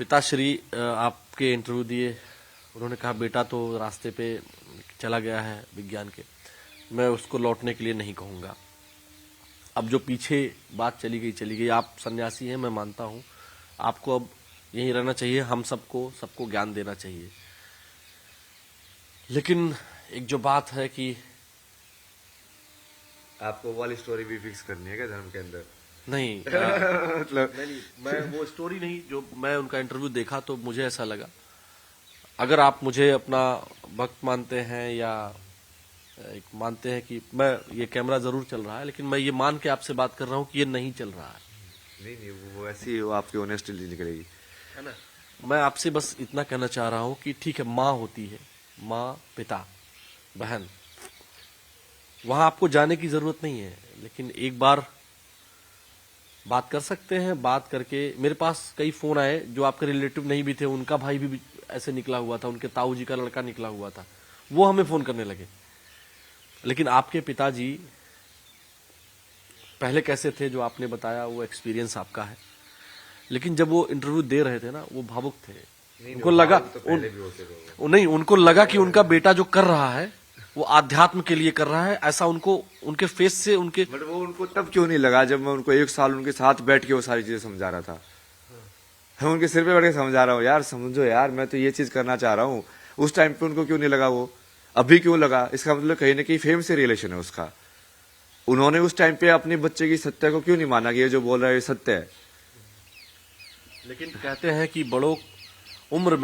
पिताश्री आपके इंटरव्यू दिए, उन्होंने कहा बेटा तो रास्ते पे चला गया है विज्ञान के, मैं उसको लौटने के लिए नहीं कहूँगा। अब जो पीछे बात चली गई, आप सन्यासी हैं, मैं मानता हूँ, आपको अब यहीं रहना चाहिए, हम सबको ज्ञान देना चाहिए। लेकिन एक जो बात है कि आपको वाली स्टोरी भी फिक्स करनी है क्या धर्म के अंदर? नहीं मतलब नहीं, मैं वो स्टोरी नहीं, जो मैं उनका इंटरव्यू देखा तो मुझे ऐसा लगा, अगर आप मुझे अपना भक्त मानते हैं या एक मानते हैं कि मैं, ये कैमरा जरूर चल रहा है लेकिन मैं ये मान के आपसे बात कर रहा हूँ कि ये नहीं चल रहा है। नहीं, वो ऐसी वो आपकी ऑनेस्टी निकलेगी, है ना। मैं आपसे बस इतना कहना चाह रहा हूँ कि ठीक है, माँ होती है, माँ, पिता, बहन, वहां आपको जाने की जरूरत नहीं है, लेकिन एक बार बात कर सकते हैं। बात करके, मेरे पास कई फोन आए जो आपके रिलेटिव नहीं भी थे, उनका भाई भी ऐसे निकला हुआ था, उनके ताऊ जी का लड़का निकला हुआ था, वो हमें फोन करने लगे। लेकिन आपके पिताजी पहले कैसे थे जो आपने बताया, वो एक्सपीरियंस आपका है, लेकिन जब वो इंटरव्यू दे रहे थे ना, वो भावुक थे। उनको लगा नहीं, उनको लगा कि उनका बेटा जो कर रहा है वो आध्यात्म के लिए कर रहा है, ऐसा उनको उनके फेस से उनके। बट वो उनको तब क्यों नहीं लगा जब मैं उनको 1 साल उनके साथ बैठ के वो सारी चीजें समझा रहा था। मैं उनके सिर पे बैठ के समझा रहा हूँ, यार समझो यार, मैं तो ये चीज करना चाह रहा हूँ। उस टाइम पे उनको क्यों नहीं लगा, वो अभी क्यों लगा? इसका मतलब कहीं ना कहीं फेम से रिलेशन है उसका। उन्होंने उस टाइम पे अपने बच्चे की सत्य को क्यों नहीं माना कि ये जो बोल रहा है ये सत्य है? लेकिन कहते हैं कि बड़ों उम्र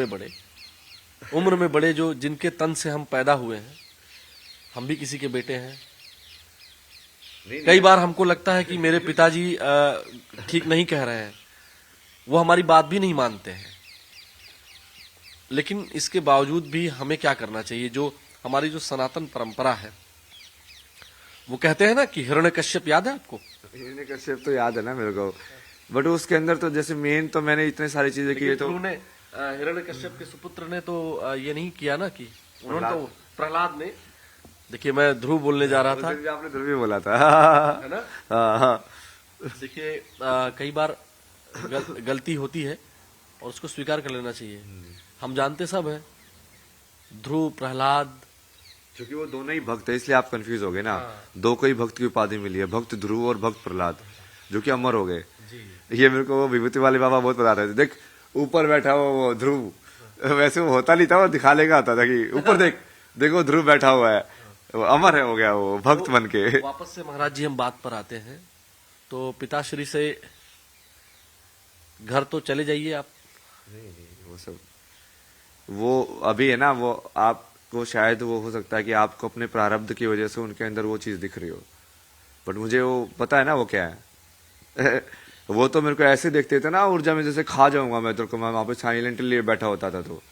में बड़े जो जिनके तन से हम पैदा हुए हैं, हम भी किसी के बेटे हैं। कई बार हमको लगता है कि मेरे पिताजी ठीक नहीं कह रहे हैं, वो हमारी बात भी नहीं मानते हैं, लेकिन इसके बावजूद भी हमें क्या करना चाहिए? जो हमारी जो सनातन परंपरा है, वो कहते हैं ना कि हिरण्यकश्यप, याद है आपको? हिरण्यकश्यप तो याद है ना मेरे को, बट उसके अंदर तो जैसे मेन तो मैंने इतने सारी चीजें की, तो हिरण्यकश्यप के सुपुत्र ने तो ये नहीं किया ना, कि उन्होंने तो, प्रहलाद ने, देखिए मैं ध्रुव बोलने जा रहा था, आपने ध्रुव भी बोला था है ना। हाँ। देखिए कई बार गलती होती है और उसको स्वीकार कर लेना चाहिए। हम जानते सब है, ध्रुव, प्रहलाद, क्योंकि वो दोनों ही भक्त है, इसलिए आप कंफ्यूज हो गए ना। दो को ही भक्त की उपाधि मिली है, भक्त ध्रुव और भक्त प्रहलाद, जो कि अमर हो गए। ये मेरे को वो विभूति वाले बाबा बहुत बता रहे थे, देख ऊपर बैठा हुआ वो ध्रुव, वैसे वो होता नहीं था, वो दिखाने का आता था कि ऊपर देख, देखो ध्रुव बैठा हुआ है, वो अमर है, हो गया वो भक्त बन के। वापस से महाराज जी हम बात पर आते हैं, तो पिताश्री से घर तो चले जाइए आप। नहीं, वो सब वो अभी है ना, वो आपको शायद वो हो सकता है कि आपको अपने प्रारब्ध की वजह से उनके अंदर वो चीज दिख रही हो, बट मुझे वो पता है ना वो क्या है। वो तो मेरे को ऐसे देखते थे ना, ऊर्जा में जैसे खा जाऊंगा मैं, तो मैं वहां पे साइलेंटली बैठा होता था, तो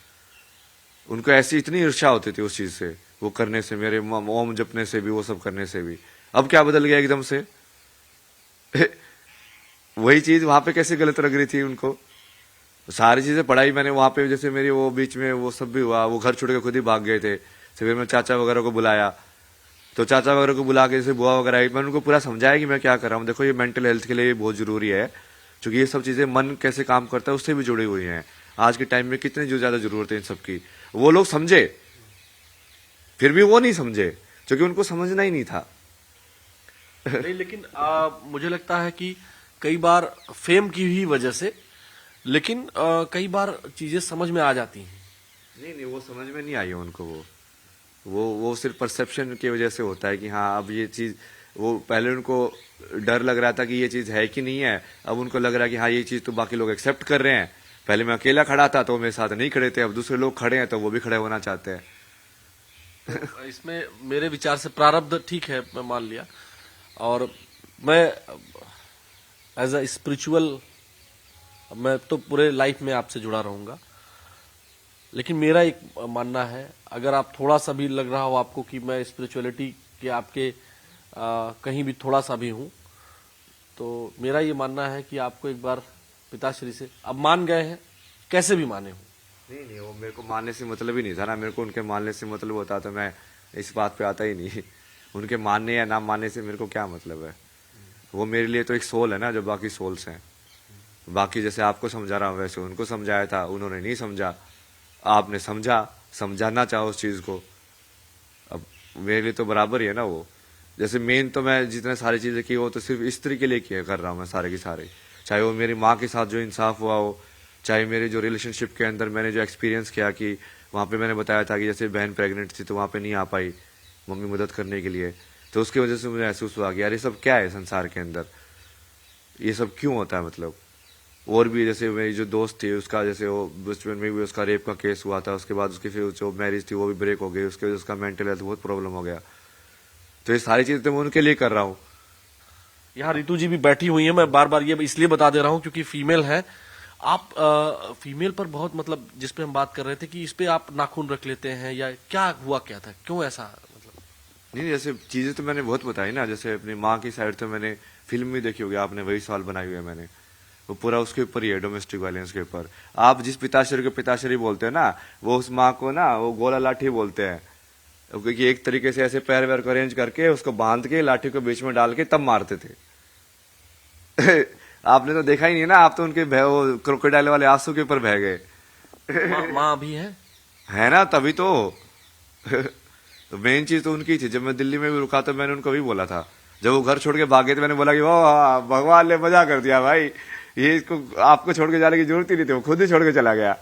उनको ऐसी इतनी ईर्ष्या होती थी उस चीज से, वो करने से, मेरे ओम जपने से भी, वो सब करने से भी। अब क्या बदल गया एकदम से? वही चीज वहां पे कैसे गलत लग रही थी उनको? सारी चीजें पढ़ाई मैंने वहां पे, जैसे मेरी वो बीच में वो सब भी हुआ, वो घर छोड़ के खुद ही भाग गए थे, फिर मैं चाचा वगैरह को बुलाया, तो चाचा वगैरह को बुला के जैसे बुआ वगैरह आई, मैंने उनको पूरा समझाया कि मैं क्या कर रहा हूँ, देखो ये मेंटल हेल्थ के लिए बहुत जरूरी है, क्योंकि ये सब चीजें मन कैसे काम करता है उससे भी जुड़ी हुई हैं। आज के टाइम में कितनी जो ज्यादा जरूरत है इन सबकी, वो लोग समझे, फिर भी वो नहीं समझे, क्योंकि उनको समझना ही नहीं था। नहीं, लेकिन मुझे लगता है कि कई बार फेम की ही वजह से, लेकिन कई बार चीजें समझ में आ जाती हैं। नहीं, वो समझ में नहीं आई है उनको, वो सिर्फ परसेप्शन की वजह से होता है कि हाँ अब ये चीज, वो पहले उनको डर लग रहा था कि ये चीज है कि नहीं है, अब उनको लग रहा है कि हाँ ये चीज तो बाकी लोग एक्सेप्ट कर रहे हैं। पहले मैं अकेला खड़ा था तो मेरे साथ नहीं खड़े थे, अब दूसरे लोग खड़े हैं तो वो भी खड़े होना चाहते हैं। तो इसमें मेरे विचार से प्रारब्ध ठीक है, मैं मान लिया, और मैं एज अ स्पिरिचुअल, मैं तो पूरे लाइफ में आपसे जुड़ा रहूंगा, लेकिन मेरा एक मानना है, अगर आप थोड़ा सा भी लग रहा हो आपको कि मैं स्पिरिचुअलिटी के आपके कहीं भी थोड़ा सा भी हूं, तो मेरा ये मानना है कि आपको एक बार पिताश्री से, अब मान गए हैं, कैसे भी माने हो। नहीं, वो मेरे को मानने से मतलब ही नहीं था ना, मेरे को उनके मानने से मतलब होता तो मैं इस बात पे आता ही नहीं। उनके मानने या ना मानने से मेरे को क्या मतलब है? वो मेरे लिए तो एक सोल है ना, जो बाकी सोल्स हैं। बाकी जैसे आपको समझा रहा हूँ वैसे उनको समझाया था, उन्होंने नहीं समझा, आपने समझा, समझाना चाहो उस चीज को। अब मेरे लिए तो बराबर ही है ना वो। जैसे मेन तो मैं जितने सारी चीजें की वो तो सिर्फ स्त्री के लिए किया कर रहा हूँ मैं सारे की सारे, चाहे वो मेरी माँ के साथ जो इंसाफ हुआ हो, चाहे मेरे जो रिलेशनशिप के अंदर मैंने जो एक्सपीरियंस किया कि वहाँ पे मैंने बताया था कि जैसे बहन प्रेग्नेंट थी तो वहाँ पे नहीं आ पाई मम्मी मदद करने के लिए, तो उसकी वजह से मुझे महसूस हुआ कि यार ये सब क्या है संसार के अंदर, ये सब क्यों होता है मतलब। और भी जैसे मेरी जो दोस्त थी उसका जैसे वो बचपन में भी उसका रेप का केस हुआ था, उसके बाद उसकी फिर जो मैरिज थी वो भी ब्रेक हो गई, उसके वजह से उसका मेंटल हेल्थ बहुत प्रॉब्लम हो गया। तो ये सारी चीजें तो मैं उनके लिए कर रहा हूँ। यहाँ रितु जी भी बैठी हुई है, मैं बार बार ये इसलिए बता दे रहा हूँ क्योंकि फीमेल है। आप फीमेल पर बहुत मतलब जिस पे हम बात कर रहे थे कि इस पे आप नाखून रख लेते हैं या क्या हुआ, क्या था, क्यों ऐसा मतलब? नहीं जैसे चीजें तो मैंने बहुत बताई ना, जैसे अपनी माँ की साइड तो मैंने फिल्म भी देखी होगी आपने, वही सवाल बनाई हुई है मैंने, वो पूरा उसके ऊपर ही है, डोमेस्टिक वायलेंस के ऊपर। आप जिस पिताश्री को पिताश्री बोलते हैं ना, वो उस माँ को ना वो गोला लाठी बोलते हैं, क्योंकि एक तरीके से ऐसे पैर वैर को अरेंज करके उसको बांध के लाठी को बीच में डाल के तब मारते थे। आपने तो देखा ही नहीं ना, आप तो उनके वो क्रोकोडाइल वाले आंसू के ऊपर बह गए। माँ भी है ना, तभी तो। तो मेन चीज तो उनकी थी। जब मैं दिल्ली में भी रुका तो मैंने उनको भी बोला था, जब वो घर छोड़ के भागे तो मैंने बोला कि वाह भगवान ने मजा कर दिया भाई, ये इसको आपको छोड़ के जाने की जरूरत ही नहीं थी, वो खुद ही छोड़ के चला गया।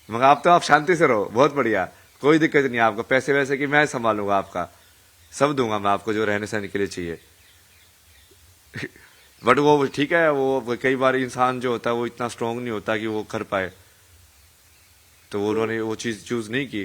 मगर आप तो आप शांति से रहो, बहुत बढ़िया, कोई दिक्कत नहीं है आपको, पैसे वैसे की मैं संभालूंगा, आपका सब दूंगा मैं आपको जो रहने सहने के लिए चाहिए। बट वो ठीक है, वो कई बार इंसान जो होता है वो इतना स्ट्रांग नहीं होता कि वो कर पाए, तो वो उन्होंने वो चीज चूज नहीं की।